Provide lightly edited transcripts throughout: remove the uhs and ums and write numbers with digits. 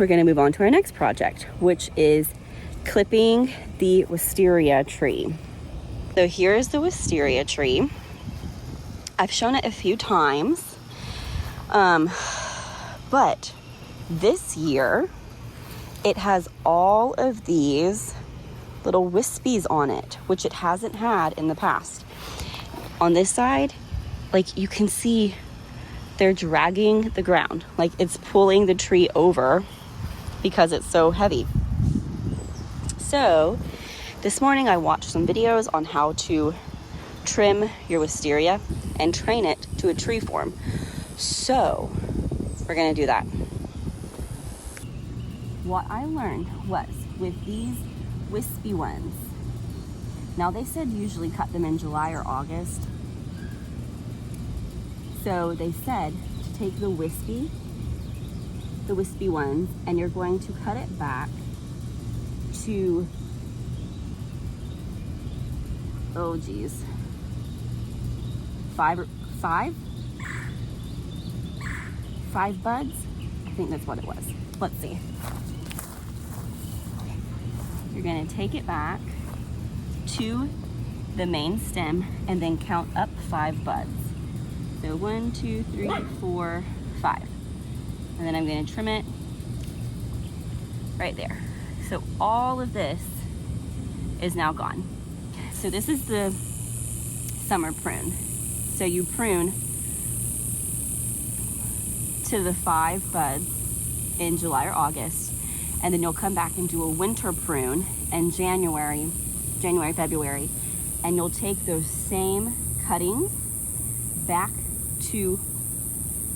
we're going to move on to our next project, which is clipping the wisteria tree. So here's the wisteria tree. I've shown it a few times, but this year it has all of these little wispies on it, which it hasn't had in the past. On this side, like you can see, they're dragging the ground, like it's pulling the tree over because it's so heavy. So this morning I watched some videos on how to trim your wisteria and train it to a tree form. So we're gonna do that. What I learned was with these wispy ones, now they said usually cut them in July or August. So they said to take the wispy ones, and you're going to cut it back to, oh geez, five buds? I think that's what it was. Let's see. You're gonna take it back to the main stem and then count up 5 buds. So 1, 2, 3, 4, 5. And then I'm gonna trim it right there. So all of this is now gone. So this is the summer prune. So you prune to the 5 buds in July or August, and then you'll come back and do a winter prune in January, February, and you'll take those same cuttings back to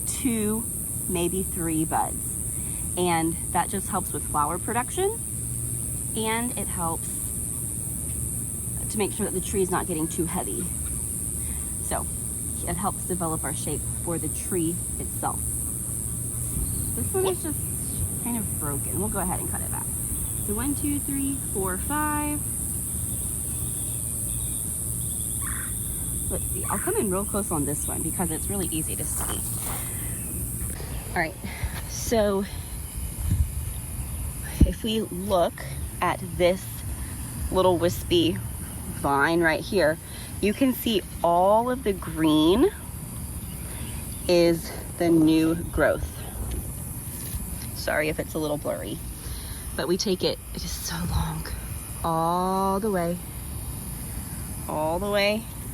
2, maybe 3 buds. And that just helps with flower production, and it helps to make sure that the tree is not getting too heavy. So it helps develop our shape for the tree itself. This one is just kind of broken. We'll go ahead and cut it back. So 1, 2, 3, 4, 5. Let's see, I'll come in real close on this one because it's really easy to see. All right, so if we look at this little wispy vine right here, you can see all of the green is the new growth. Sorry if it's a little blurry, but we take it is so long, all the way.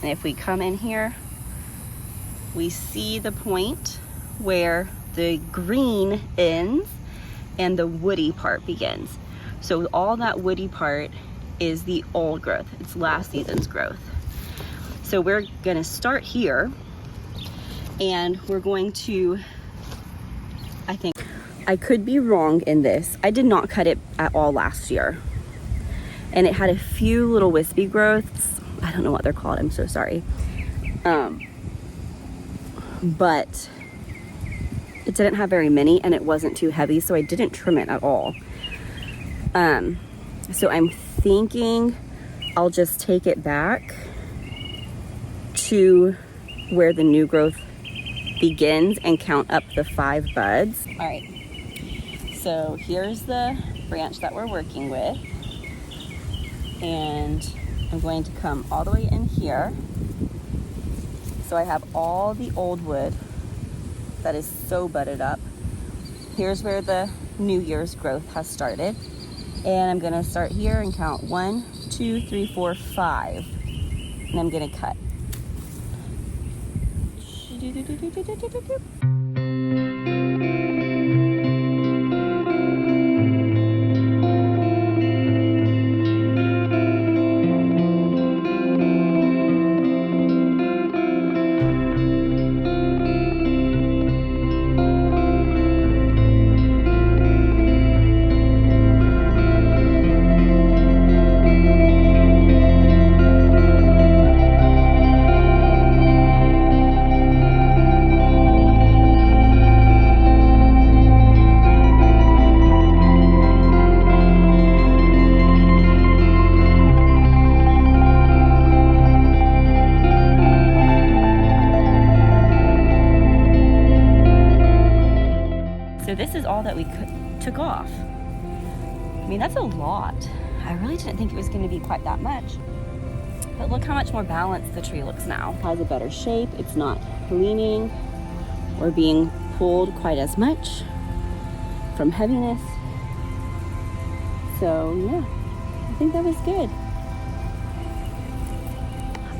And if we come in here, we see the point where the green ends and the woody part begins. So all that woody part is the old growth. It's last season's growth. So we're gonna start here, and we're going to, I think, I could be wrong in this. I did not cut it at all last year, and it had a few little wispy growths. I don't know what they're called, I'm so sorry. But it didn't have very many, and it wasn't too heavy, so I didn't trim it at all. So I'm thinking I'll just take it back to where the new growth begins and count up the 5 buds. All right, so here's the branch that we're working with, and I'm going to come all the way in here. So I have all the old wood that is so budded up. Here's where the New Year's growth has started. And I'm gonna start here and count 1, 2, 3, 4, 5. And I'm gonna cut. So this is all that we took off. I mean, that's a lot. I really didn't think it was going to be quite that much. But look how much more balanced the tree looks now. It has a better shape. It's not leaning or being pulled quite as much from heaviness. So yeah, I think that was good.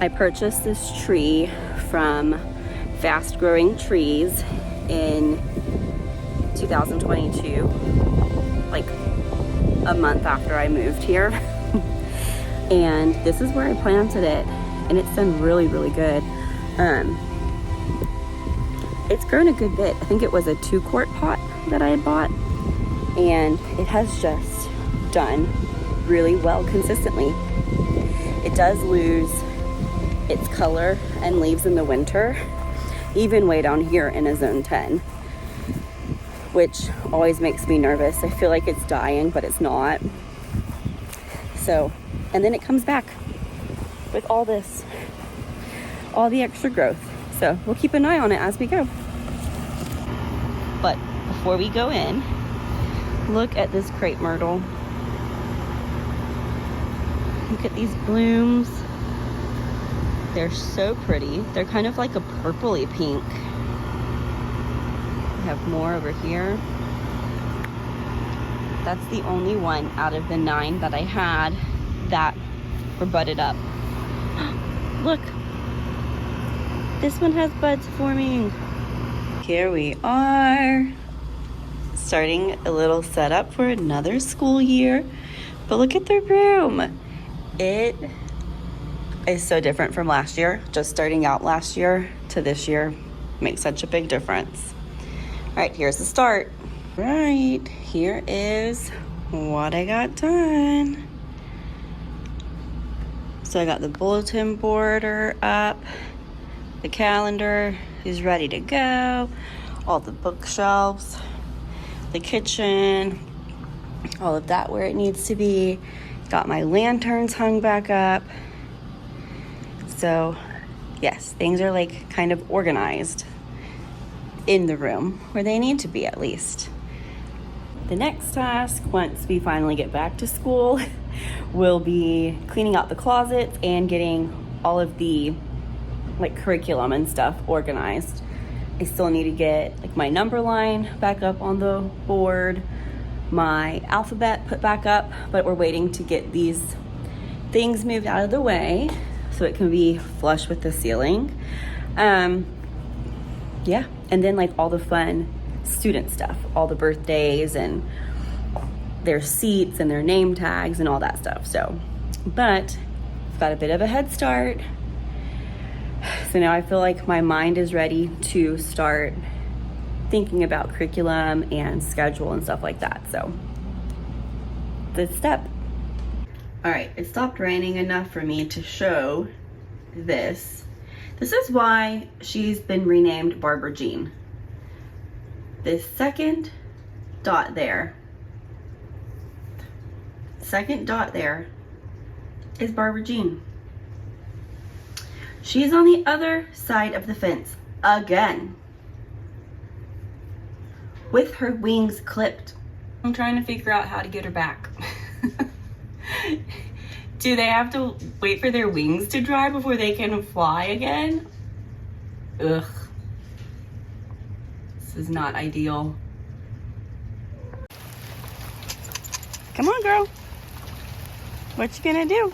I purchased this tree from Fast Growing Trees in 2022, like a month after I moved here. And this is where I planted it, and it's done really, really good. It's grown a good bit. I think it was a 2-quart pot that I had bought, and it has just done really well consistently. It does lose its color and leaves in the winter, even way down here in a zone 10, which always makes me nervous. I feel like it's dying, but it's not. So, and then it comes back with all the extra growth. So we'll keep an eye on it as we go. But before we go in, look at this crepe myrtle. Look at these blooms. They're so pretty. They're kind of like a purpley pink. We have more over here. That's the only one out of the 9 that I had that were budded up. Look, this one has buds forming. Here we are, starting a little setup for another school year. But look at the room. It is so different from last year. Just starting out last year to this year makes such a big difference. All right, here's the start. Right, here is what I got done. So I got the bulletin border up, the calendar is ready to go, all the bookshelves, the kitchen, all of that where it needs to be. Got my lanterns hung back up. So yes, things are like kind of organized in the room where they need to be, at least. The next task, once we finally get back to school, will be cleaning out the closets and getting all of the like curriculum and stuff organized. I still need to get like my number line back up on the board, my alphabet put back up, but we're waiting to get these things moved out of the way so it can be flush with the ceiling. Yeah, and then like all the fun student stuff, all the birthdays and their seats and their name tags and all that stuff. So, but I've got a bit of a head start. So now I feel like my mind is ready to start thinking about curriculum and schedule and stuff like that. So, this step. All right, it stopped raining enough for me to show this. This is why she's been renamed Barbara Jean. This second dot there is Barbara Jean. She's on the other side of the fence again with her wings clipped. I'm trying to figure out how to get her back. Do they have to wait for their wings to dry before they can fly again? Ugh. This is not ideal. Come on, girl. What you gonna do?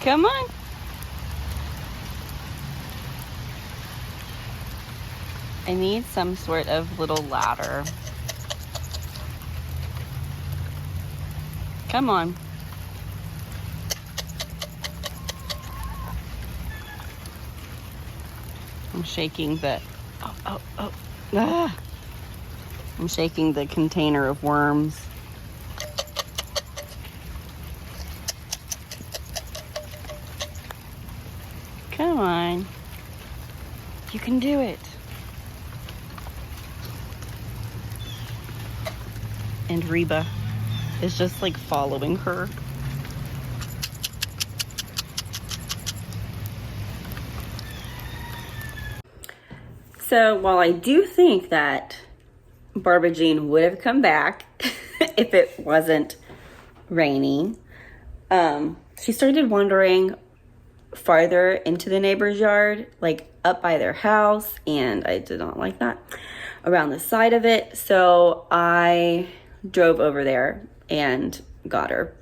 Come on. I need some sort of little ladder. Come on. I'm shaking the, I'm shaking the container of worms. Come on. You can do it. And Reba is just like following her. So while I do think that Barbara Jean would have come back if it wasn't raining, she started wandering farther into the neighbor's yard, like up by their house, and I did not like that, around the side of it. So I drove over there and got her.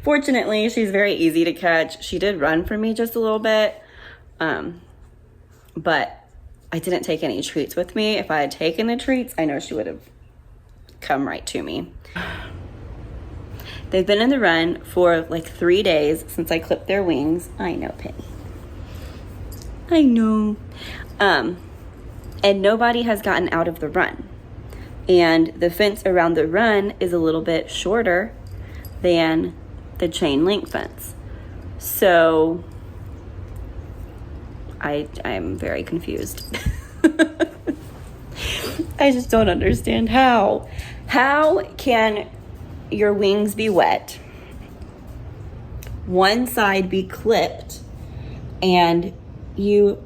Fortunately, she's very easy to catch. She did run from me just a little bit, but I didn't take any treats with me. If I had taken the treats, I know she would have come right to me. They've been in the run for like 3 days since I clipped their wings. I know, Penny. I know. And nobody has gotten out of the run. And the fence around the run is a little bit shorter than the chain link fence. So I'm very confused. I just don't understand how. How can your wings be wet, one side be clipped, and you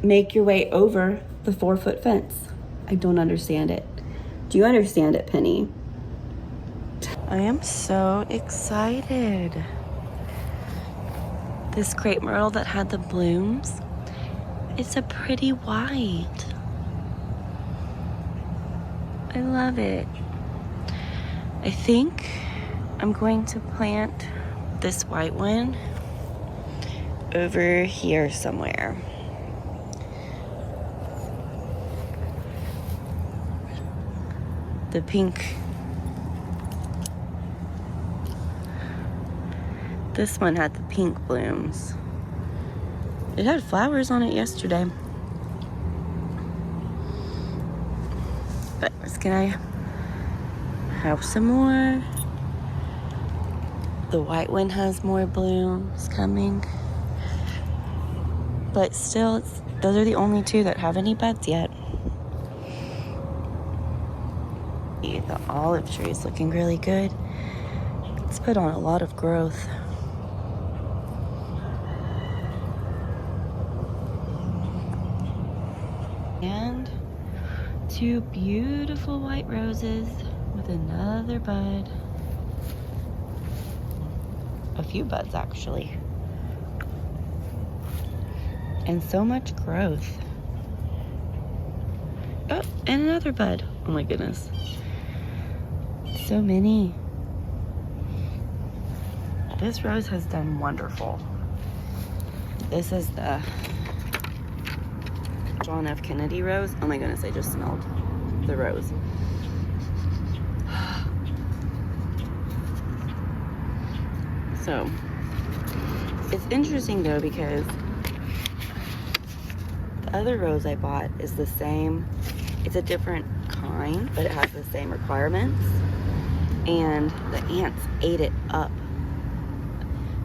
make your way over the 4-foot fence? I don't understand it. Do you understand it, Penny? I am so excited. This crepe myrtle that had the blooms, it's a pretty white. I love it. I think I'm going to plant this white one over here somewhere. The pink. This one had the pink blooms. It had flowers on it yesterday. But it's gonna have some more. The white one has more blooms coming. But still, those are the only two that have any buds yet. The olive tree is looking really good. It's put on a lot of growth. And 2 beautiful white roses with another bud. A few buds, actually. And so much growth. Oh, and another bud. Oh my goodness. So many. This rose has done wonderful. This is the John F. Kennedy rose. Oh my goodness, I just smelled the rose. So, it's interesting though because the other rose I bought is the same. It's a different kind, but it has the same requirements. And the ants ate it up.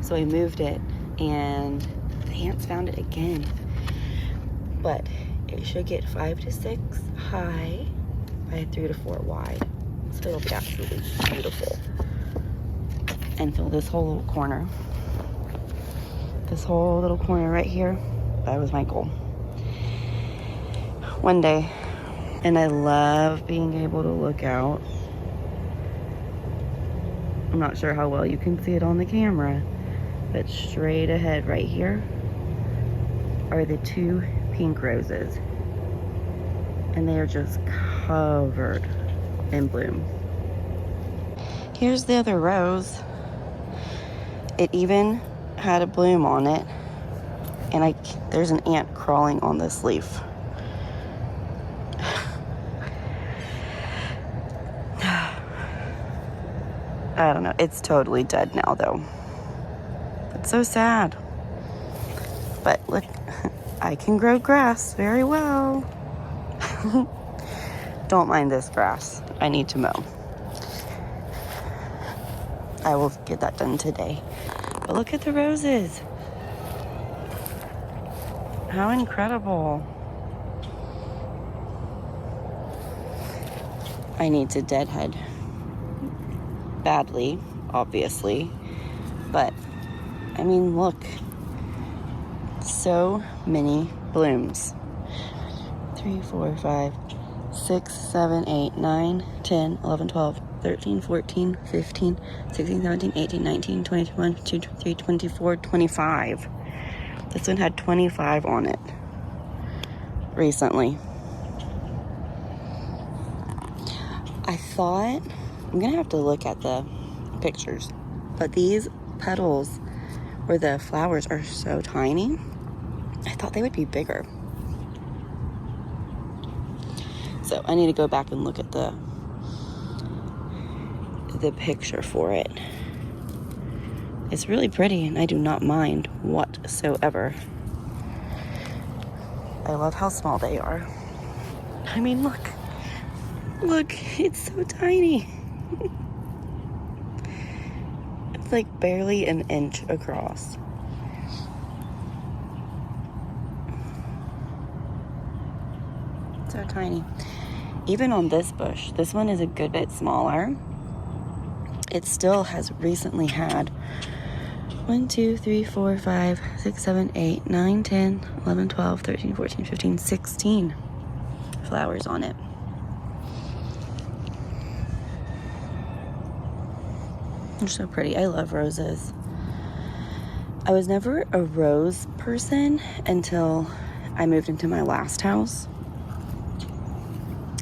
So I moved it and the ants found it again. But it should get 5 to 6 high by 3 to 4 wide. So it'll be absolutely beautiful. And fill this whole little corner. This whole little corner right here. That was my goal. One day. And I love being able to look out. I'm not sure how well you can see it on the camera, but straight ahead right here are the 2 pink roses. And they are just covered in bloom. Here's the other rose. It even had a bloom on it. And there's an ant crawling on this leaf. I don't know. It's totally dead now, though. It's so sad. But look, I can grow grass very well. Don't mind this grass. I need to mow. I will get that done today. But look at the roses. How incredible. I need to deadhead. Badly, obviously, but I mean, look, so many blooms. 3, 4, 5, 6, 7, 8, 9, 10, 11, 12, 13, 14, 15, 16, 17, 18, 19, 20, 21, 22, 23, 24, 25. This one had 25 on it recently. I thought, I'm gonna have to look at the pictures, but these petals where the flowers are so tiny, I thought they would be bigger. So I need to go back and look at the picture for it. It's really pretty and I do not mind whatsoever. I love how small they are. I mean, look, it's so tiny. It's like barely an inch across. So tiny. Even on this bush, this one is a good bit smaller. It still has recently had 1, 2, 3, 4, 5, 6, 7, 8, 9, 10, 11, 12, 13, 14, 15, 16 flowers on it. They're so pretty. I love roses. I was never a rose person until I moved into my last house.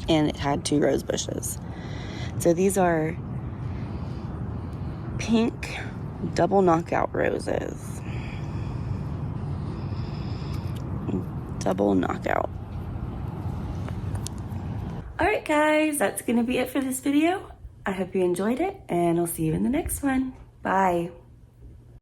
And it had 2 rose bushes. So these are pink double knockout roses. Double knockout. Alright guys, that's going to be it for this video. I hope you enjoyed it, and I'll see you in the next one. Bye.